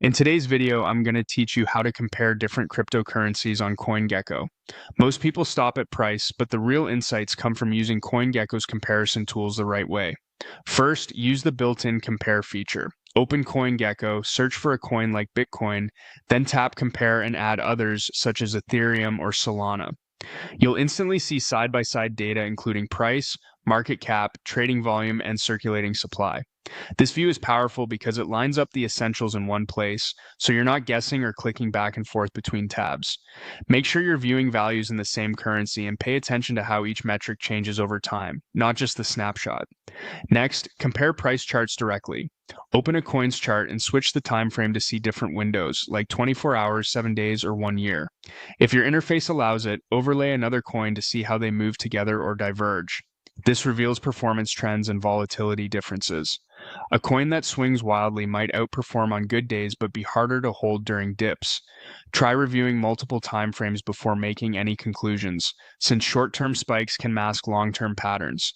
In today's video, I'm going to teach you how to compare different cryptocurrencies on CoinGecko. Most people stop at price, but the real insights come from using CoinGecko's comparison tools the right way. First, use the built-in compare feature. Open CoinGecko, search for a coin like Bitcoin, then tap compare and add others such as Ethereum or Solana. You'll instantly see side-by-side data including price, market cap, trading volume, and circulating supply. This view is powerful because it lines up the essentials in one place, so you're not guessing or clicking back and forth between tabs. Make sure you're viewing values in the same currency and pay attention to how each metric changes over time, not just the snapshot. Next, compare price charts directly. Open a coin's chart and switch the time frame to see different windows, like 24 hours, 7 days, or 1 year. If your interface allows it, overlay another coin to see how they move together or diverge. This reveals performance trends and volatility differences. A coin that swings wildly might outperform on good days but be harder to hold during dips. Try reviewing multiple time frames before making any conclusions, since short-term spikes can mask long-term patterns.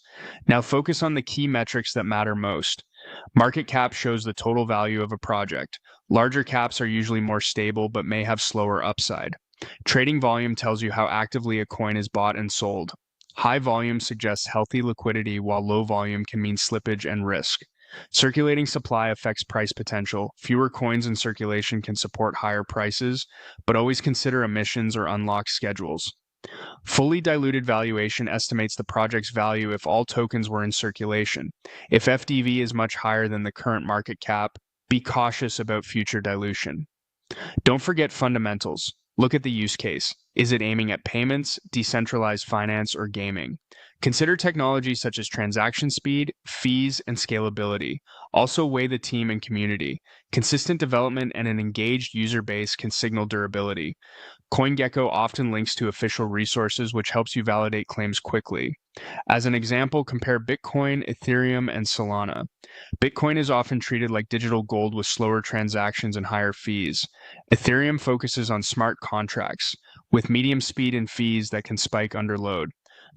Now focus on the key metrics that matter most. Market cap shows the total value of a project. Larger caps are usually more stable but may have slower upside. Trading volume tells you how actively a coin is bought and sold. High volume suggests healthy liquidity, while low volume can mean slippage and risk. Circulating supply affects price potential. Fewer coins in circulation can support higher prices, but always consider emissions or unlocked schedules. Fully diluted valuation estimates the project's value if all tokens were in circulation. If FDV is much higher than the current market cap, be cautious about future dilution. Don't forget fundamentals. Look at the use case. Is it aiming at payments, decentralized finance, or gaming? Consider technologies such as transaction speed, fees, and scalability. Also weigh the team and community. Consistent development and an engaged user base can signal durability. CoinGecko often links to official resources, which helps you validate claims quickly. As an example, compare Bitcoin, Ethereum, and Solana. Bitcoin is often treated like digital gold with slower transactions and higher fees. Ethereum focuses on smart contracts, with medium speed and fees that can spike under load.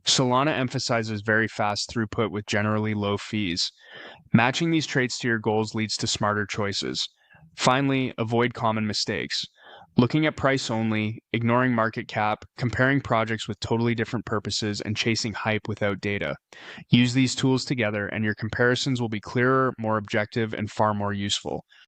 Solana emphasizes very fast throughput with generally low fees. Matching these traits to your goals leads to smarter choices. Finally, avoid common mistakes. Looking at price only, ignoring market cap, comparing projects with totally different purposes, and chasing hype without data. Use these tools together, and your comparisons will be clearer, more objective, and far more useful.